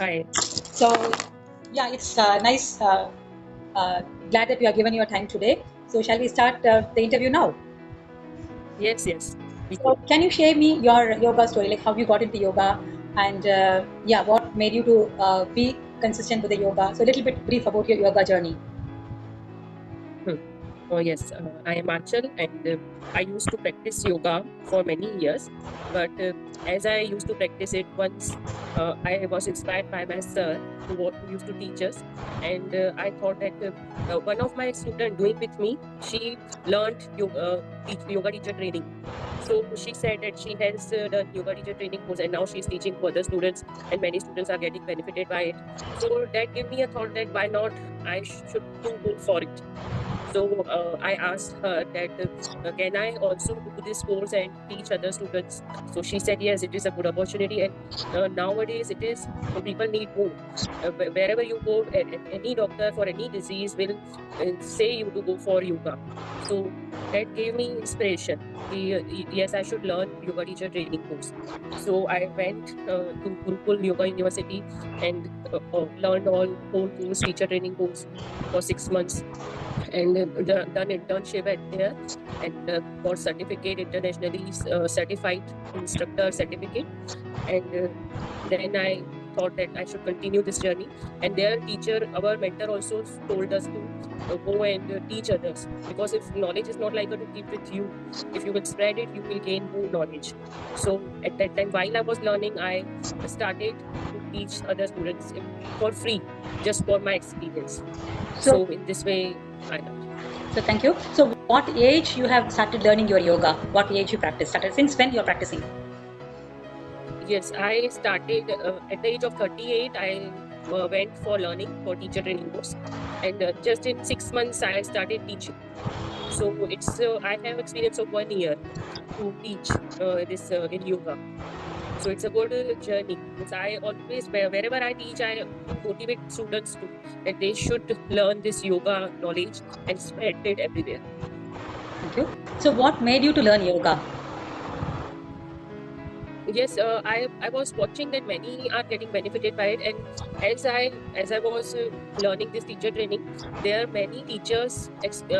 Hi. So, yeah, it's nice. Uh, Glad that you are given your time today. So, shall we start the interview now? Yes, yes, we So, could. can you share me your yoga story, like how you got into yoga, and yeah, what made you to be consistent with the yoga? So, a little bit brief about your yoga journey. Hmm. Oh, yes, I am Achal, and I used to practice yoga for many years. But as I used to practice it, once I was inspired by my sir who used to teach us, and I thought that one of my students doing with me, she learned yoga teacher training. So she said that she has done yoga teacher training course, and now she's teaching for other students, and many students are getting benefited by it. So that gave me a thought that why not I should too go for it. So I asked her that can I also do this course and teach other students? So she said yes, it is a good opportunity, and nowadays it is people need more. Wherever you go, any doctor for any disease will say you to go for yoga. So that gave me inspiration. Yes, I should learn yoga teacher training course. So I went to Gurukul Yoga University and learned all whole course, teacher training course for 6 months, and done internship at there, and got certificate, internationally certified instructor certificate. And then I thought that I should continue this journey, and their teacher, our mentor, also told us to go and teach others, because if knowledge is not like to keep with you, if you will spread it, you will gain more knowledge. So at that time, while I was learning, I started to teach other students for free, just for my experience. So, So in this way I learned. thank you. So, what age you have started learning your yoga? What age you practice? Started since when you are practicing? Yes, I started at the age of 38. I went for learning for teacher training course, and just in 6 months, I started teaching. So I have experience of 1 year to teach this in yoga. So it's a good journey. Because I always, wherever I teach, I to motivate students to that they should learn this yoga knowledge and spread it everywhere. Thank you. So, what made you to learn yoga? Yes, I was watching that many are getting benefited by it, and as I was learning this teacher training, there are many teachers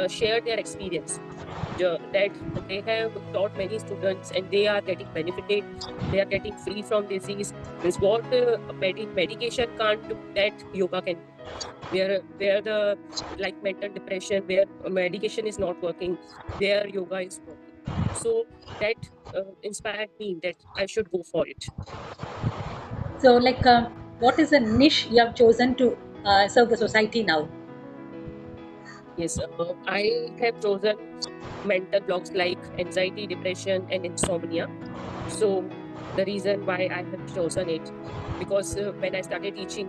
share their experience, that they have taught many students and they are getting benefited. They are getting free from disease. Means what medication can't do, that yoga can do. Where the like mental depression, where medication is not working, there yoga is working. So that inspired me that I should go for it. So, like, what is the niche you have chosen to serve the society now? Yes, I have chosen mental blocks like anxiety, depression, and insomnia. So the reason why I have chosen it, because when I started teaching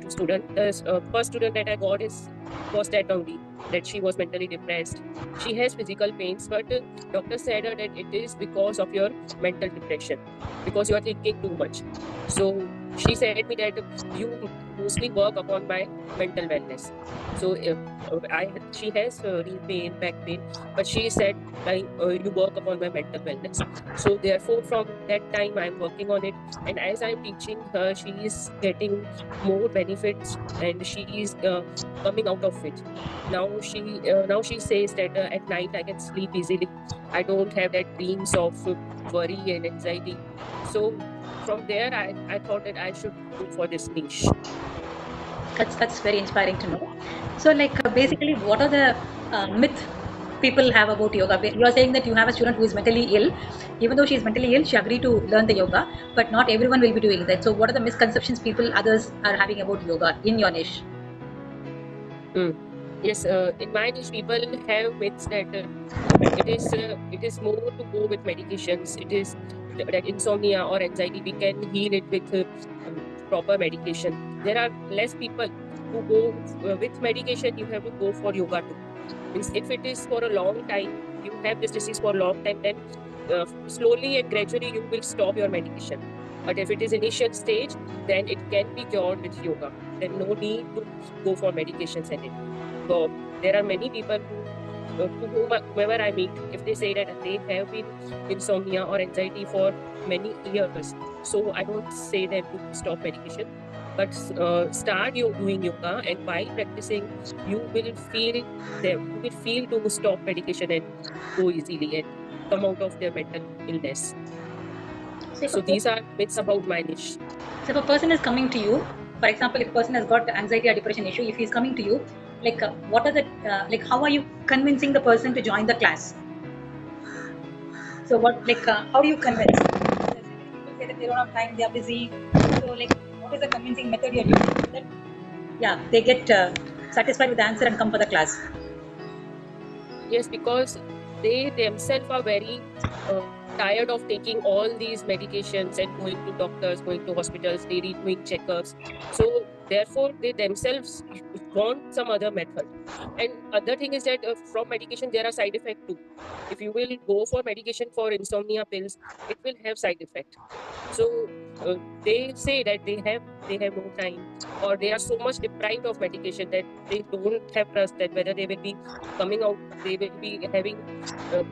to students, the first student that I got is was that only, that she was mentally depressed. She has physical pains, but doctor said her that it is because of your mental depression, because you are thinking too much. So she said me that you mostly work upon my mental wellness. So she has knee pain, back pain, but she said like you work upon my mental wellness. So therefore, from that time, I'm working on it, and as I'm teaching her, she is getting more benefits, and she is coming out of it. Now she says that at night I can sleep easily. I don't have that dreams of worry and anxiety. So from there, I thought that I should go for this niche. That's very inspiring to know. So, like, basically, what are the myth people have about yoga? You are saying that you have a student who is mentally ill. Even though she is mentally ill, she agreed to learn the yoga, but not everyone will be doing that. So, what are the misconceptions people others are having about yoga in your niche? Mm. Yes, in my niche, people have myths that it is more to go with medications. It is that insomnia or anxiety we can heal it with proper medication. There are less people who go with medication. You have to go for yoga too. Means if it is for a long time, you have this disease for a long time, then slowly and gradually you will stop your medication. But if it is initial stage, then it can be cured with yoga. Then no need to go for medications anymore. So there are many people who to whomever I meet, if they say that they have been insomnia or anxiety for many years, so I don't say them to stop medication, but start you doing yoga, and while practicing, you will feel to stop medication and go easily and come out of their mental illness. So if, So a, these are myths about my niche. so if a person is coming to you, for example, if a person has got anxiety or depression issue, if he's coming to you, like what are the how are you convincing the person to join the class? So what how do you convince? Because people say that they don't have time, they are busy. So what is the convincing method you're using so that they get satisfied with the answer and come for the class? Yes, because they themselves are very tired of taking all these medications and going to doctors, going to hospitals, daily doing checkups. So therefore, they themselves want some other method. And other thing is that from medication there are side effects too. If you will go for medication for insomnia pills, it will have side effect. So they say that they have no time, or they are so much deprived of medication that they don't have trust that whether they will be coming out, they will be having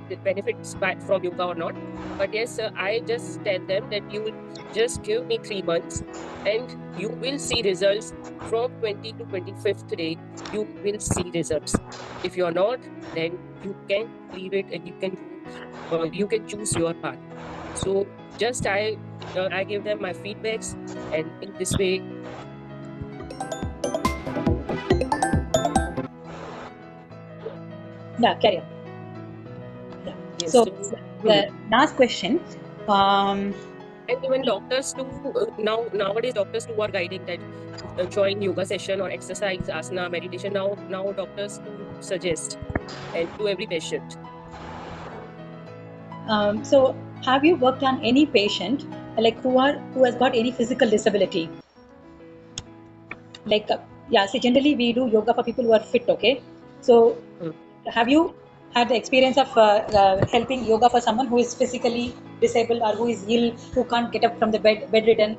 the benefits from yoga or not. But yes, I just tell them that you will just give me 3 months and you will see results from 20 to 25th day. You will see results. If you are not, then you can leave it and you can choose your path. So just I give them my feedbacks, and in this way. Yeah, carry on. Yeah. Yes, So the last question. And even doctors too, nowadays doctors too are guiding that join yoga session or exercise, asana, meditation. Now doctors too suggest and to every patient. So have you worked on any patient who has got any physical disability? So generally we do yoga for people who are fit, okay? So have you had the experience of helping yoga for someone who is physically disabled or who is ill, who can't get up from the bedridden?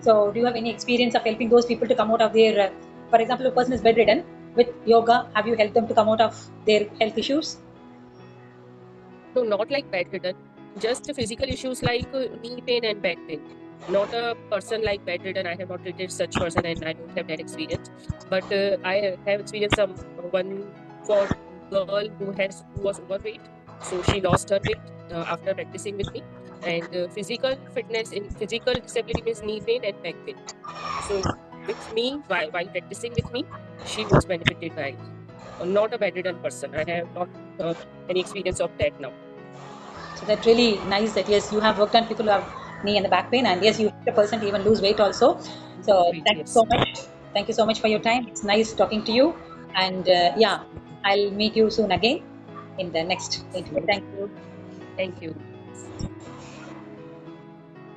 So do you have any experience of helping those people to come out of their, for example, if a person is bedridden, with yoga, have you helped them to come out of their health issues? No, not like bedridden, just physical issues like knee pain and back pain. Not a person like bedridden. I have not treated such person, and I don't have that experience. But I have experienced one for girl who was overweight, so she lost her weight after practicing with me. And physical fitness in physical disability means knee pain and back pain. So with me, while practicing with me, she was benefited by it. Not a bedridden person. I have not any experience of that now. So that's really nice that yes, you have worked on people who have knee and the back pain, and yes, you helped a person to even lose weight also. So thank you so much. Thank you so much for your time. It's nice talking to you, and I'll meet you soon again in the next interview. Thank you. Thank you.